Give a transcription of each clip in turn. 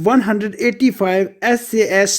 185 SAS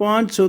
500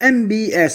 MBS,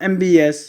MBS।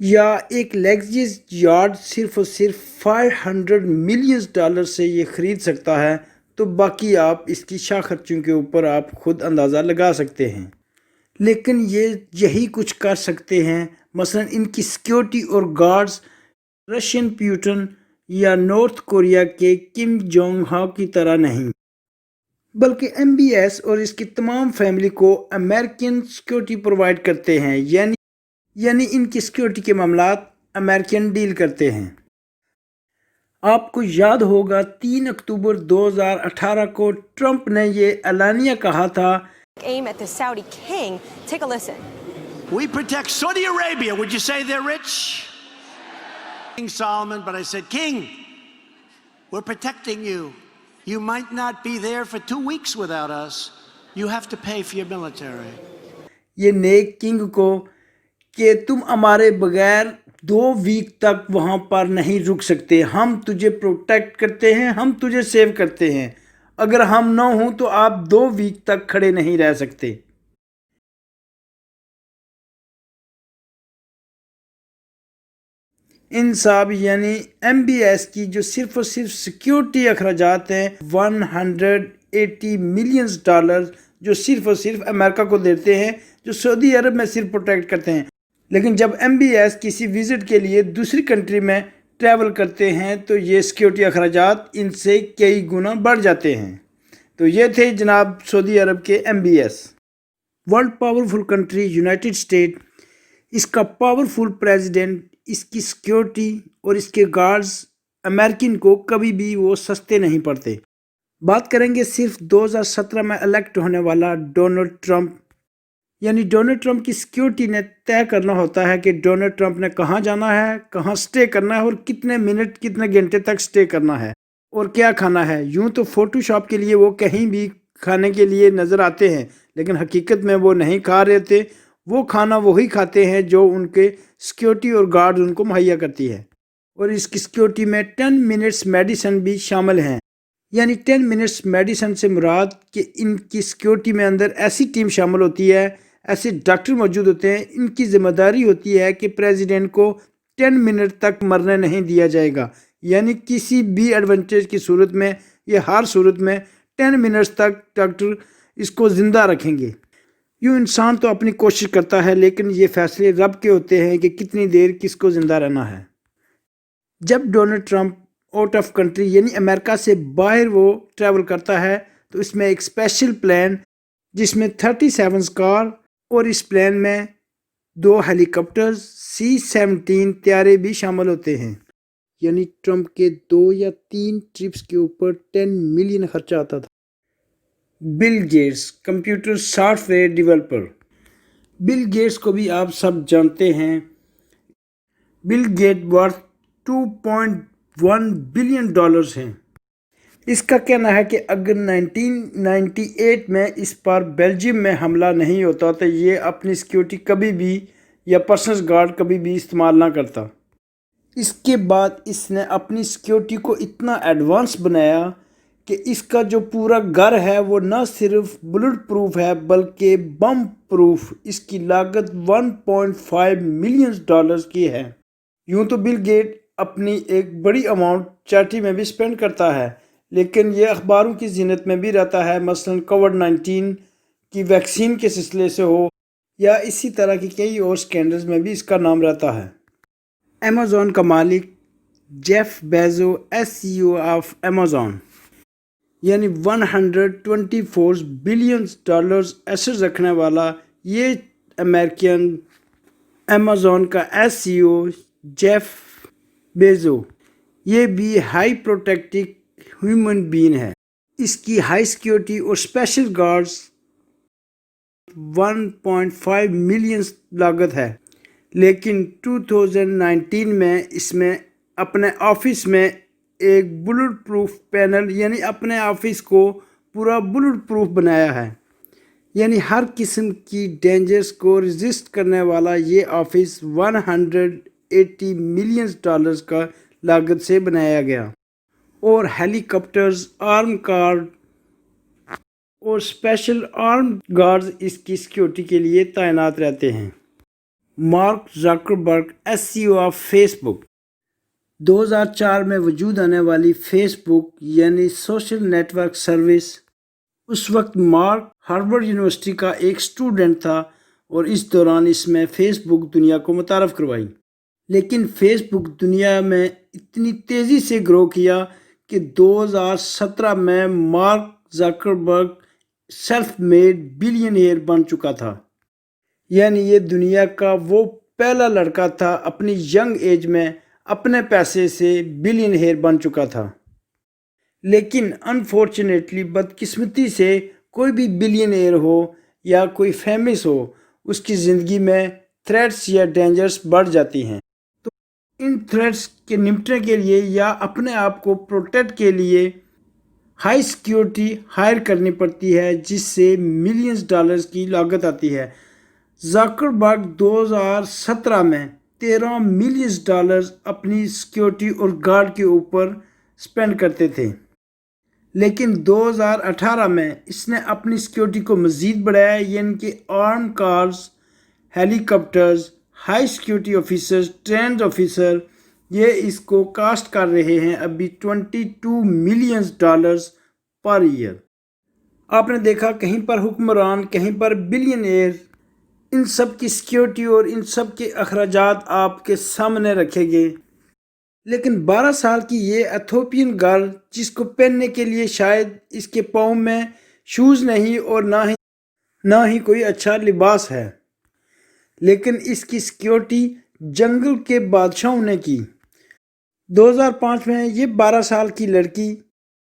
یا ایک لیگزیس yard صرف اور صرف $500 ملین سے یہ خرید سکتا ہے، تو باقی آپ اس کی شاہ خرچوں کے اوپر آپ خود اندازہ لگا سکتے ہیں۔ لیکن یہ یہی کچھ کر سکتے ہیں، مثلا ان کی سیکیورٹی اور گارڈز رشین پیوٹن یا نارتھ کوریا کے کم جونگ ہا کی طرح نہیں، بلکہ ایم بی ایس اور اس کی تمام فیملی کو امریکن سیکیورٹی پرووائڈ کرتے ہیں، یعنی ان کی سیکیورٹی کے معاملات امریکن ڈیل کرتے ہیں۔ آپ کو یاد ہوگا 3 اکتوبر 2018 کو ٹرمپ نے یہ اعلانیہ کہا تھا، aim at the Saudi king. Take a listen. We protect Saudi Arabia. Would you say they're rich? King Solomon, but I said, King, we're protecting you. You might not be there for 2 weeks without us. You have to pay for your military. یہ نیک king کو کہ تم ہمارے بغیر 2 week تک وہاں پر نہیں رک سکتے، ہم تجھے پروٹیکٹ کرتے ہیں، ہم تجھے سیو کرتے ہیں، اگر ہم نہ ہوں تو آپ 2 ویک تک کھڑے نہیں رہ سکتے۔ ان صاحب یعنی ایم بی ایس کی جو صرف اور صرف سیکیورٹی اخراجات ہیں $180 ملین، جو صرف اور صرف امریکہ کو دیتے ہیں، جو سعودی عرب میں صرف پروٹیکٹ کرتے ہیں۔ لیکن جب ایم بی ایس کسی وزٹ کے لیے دوسری کنٹری میں ٹریول کرتے ہیں تو یہ سیکیورٹی اخراجات ان سے کئی گنا بڑھ جاتے ہیں۔ تو یہ تھے جناب سعودی عرب کے M B S. World powerful country United State, اس کا پاورفل پریزیڈنٹ، اس کی سیکیورٹی اور اس کے گارڈز امریکن کو کبھی بھی وہ سستے نہیں پڑتے۔ بات کریں گے صرف 2017 میں الیکٹ ہونے والا ڈونلڈ ٹرمپ، یعنی ڈونلڈ ٹرمپ کی سیکیورٹی نے طے کرنا ہوتا ہے کہ ڈونلڈ ٹرمپ نے کہاں جانا ہے، کہاں سٹے کرنا ہے اور کتنے منٹ کتنے گھنٹے تک سٹے کرنا ہے اور کیا کھانا ہے۔ یوں تو فوٹو شاپ کے لیے وہ کہیں بھی کھانے کے لیے نظر آتے ہیں، لیکن حقیقت میں وہ نہیں کھا رہے تھے، وہ کھانا وہی کھاتے ہیں جو ان کے سیکیورٹی اور گارڈ ان کو مہیا کرتی ہے۔ اور اس کی سیکیورٹی میں 10 منٹس میڈیسن بھی شامل ہیں، یعنی 10 منٹس میڈیسن سے مراد کہ ان کی سیکیورٹی میں اندر ایسی ٹیم شامل ہوتی ہے، ایسے ڈاکٹر موجود ہوتے ہیں، ان کی ذمہ داری ہوتی ہے کہ پریزیڈنٹ کو 10 منٹ تک مرنے نہیں دیا جائے گا، یعنی کسی بھی ایڈوانٹیج کی صورت میں یا ہر صورت میں 10 منٹس تک ڈاکٹر اس کو زندہ رکھیں گے۔ یوں انسان تو اپنی کوشش کرتا ہے، لیکن یہ فیصلے رب کے ہوتے ہیں کہ کتنی دیر کس کو زندہ رہنا ہے۔ جب Donald Trump out of country یعنی امریکہ سے باہر وہ ٹریول کرتا ہے تو اس میں ایک اسپیشل پلین جس میں 37 کار اور اس پلین میں 2 ہیلی کاپٹرز C-17 طیارے بھی شامل ہوتے ہیں، یعنی ٹرمپ کے 2 یا 3 ٹرپس کے اوپر 10 ملین خرچہ آتا تھا۔ Bill Gates, computer software developer. Bill Gates کو بھی آپ سب جانتے ہیں۔ بل گیٹ ورتھ $2.1 بلین ہیں۔ اس کا کہنا ہے کہ اگر 1998 میں اس پر بیلجیم میں حملہ نہیں ہوتا تو یہ اپنی سیکیورٹی کبھی بھی یا پرسنل گارڈ کبھی بھی استعمال نہ کرتا۔ اس کے بعد اس نے اپنی سیکیورٹی کو اتنا ایڈوانس بنایا کہ اس کا جو پورا گھر ہے وہ نہ صرف بلٹ پروف ہے بلکہ بم پروف۔ اس کی لاگت $1.5 ملین کی ہے۔ یوں تو بل گیٹ اپنی ایک بڑی اماؤنٹ چیریٹی میں بھی سپینڈ کرتا ہے، لیکن یہ اخباروں کی زینت میں بھی رہتا ہے، مثلا کووڈ-19 کی ویکسین کے سلسلے سے ہو یا اسی طرح کی کئی اور سکینڈلز میں بھی اس کا نام رہتا ہے۔ ایمیزون کا مالک جیف بیزو CEO آف ایمیزون، یعنی $124 بلین ایسٹ رکھنے والا یہ امریکن ایمیزون کا CEO جیف بیزو، یہ بھی ہائی پروٹیکٹڈ ہیومن بینگ ہے۔ اس کی ہائی سیکیورٹی اور اسپیشل گارڈز 1.5 ملین لاگت ہے، لیکن 2019 میں اس میں اپنے آفس میں ایک بلٹ پروف پینل یعنی اپنے آفس کو پورا بلٹ پروف بنایا ہے، یعنی ہر قسم کی ڈینجرز کو ریزسٹ کرنے والا یہ آفس $180 ملین کا لاگت سے بنایا گیا، اور ہیلی کاپٹرز، آرم کار اور اسپیشل آرم گارڈز اس کی سیکیورٹی کے لیے تعینات رہتے ہیں۔ Mark Zuckerberg SEO of Facebook. 2004 میں وجود آنے والی فیس بک یعنی سوشل نیٹ ورک سروس، اس وقت مارک ہارورڈ یونیورسٹی کا ایک اسٹوڈنٹ تھا اور اس دوران اس میں فیس بک دنیا کو متعارف کروائی۔ لیکن فیس بک دنیا میں اتنی تیزی سے گرو کیا کہ 2017 میں Mark Zuckerberg self made billionaire بن چکا تھا، یعنی یہ دنیا کا وہ پہلا لڑکا تھا اپنی ینگ ایج میں اپنے پیسے سے بلینئر بن چکا تھا۔ لیکن انفارچونیٹلی بدقسمتی سے کوئی بھی بلینئر ہو یا کوئی فیمس ہو، اس کی زندگی میں تھریٹس یا ڈینجرز بڑھ جاتی ہیں۔ تو ان تھریٹس کے نمٹنے کے لیے یا اپنے آپ کو پروٹیکٹ کے لیے ہائی سیکیورٹی ہائر کرنی پڑتی ہے، جس سے ملینز ڈالرز کی لاگت آتی ہے۔ زکربرگ 2017 میں $13 ملین اپنی سیکیورٹی اور گارڈ کے اوپر سپینڈ کرتے تھے، لیکن 2018 میں اس نے اپنی سیکیورٹی کو مزید بڑھایا، یعنی کہ arm cars, helicopters, high security officers, trained officer, یہ اس کو کاسٹ کر رہے ہیں ابھی $22 ملین پر ایئر۔ آپ نے دیکھا کہیں پر حکمران، کہیں پر بلینئر، ان سب کی سیکیورٹی اور ان سب کے اخراجات آپ کے سامنے رکھے گئے۔ لیکن 12 سال کی یہ ایتھوپین گرل، جس کو پہننے کے لیے شاید اس کے پاؤں میں شوز نہیں اور نہ ہی کوئی اچھا لباس ہے، لیکن اس کی سیکیورٹی جنگل کے بادشاہوں نے کی۔ 2005 میں یہ 12 سال کی لڑکی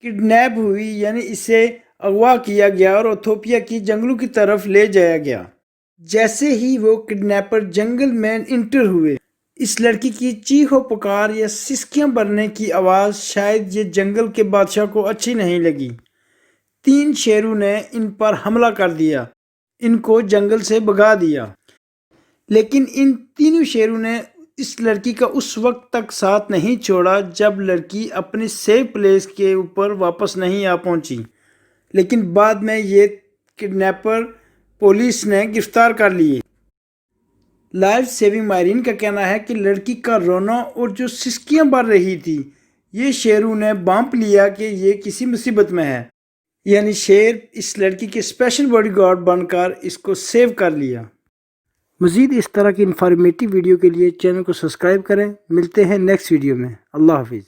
کڈنیپ ہوئی، یعنی اسے اغوا کیا گیا اور ایتھوپیا کی جنگلوں کی طرف لے جایا گیا۔ جیسے ہی وہ کڈنیپر جنگل میں انٹر ہوئے، اس لڑکی کی چیخ و پکار یا سسکیاں بھرنے کی آواز شاید یہ جنگل کے بادشاہ کو اچھی نہیں لگی۔ 3 شیروں نے ان پر حملہ کر دیا، ان کو جنگل سے بھگا دیا۔ لیکن ان تینوں شیروں نے اس لڑکی کا اس وقت تک ساتھ نہیں چھوڑا جب لڑکی اپنی سیف پلیس کے اوپر واپس نہیں آ پہنچی۔ لیکن بعد میں یہ کڈنیپر پولیس نے گرفتار کر لیے۔ لائف سیونگ ماہرین کا کہنا ہے کہ لڑکی کا رونا اور جو سسکیاں بھر رہی تھی، یہ شیروں نے بھانپ لیا کہ یہ کسی مصیبت میں ہے، یعنی شیر اس لڑکی کے اسپیشل باڈی گارڈ بن کر اس کو سیو کر لیا۔ مزید اس طرح کی انفارمیٹیو ویڈیو کے لیے چینل کو سبسکرائب کریں۔ ملتے ہیں نیکسٹ ویڈیو میں۔ اللہ حافظ۔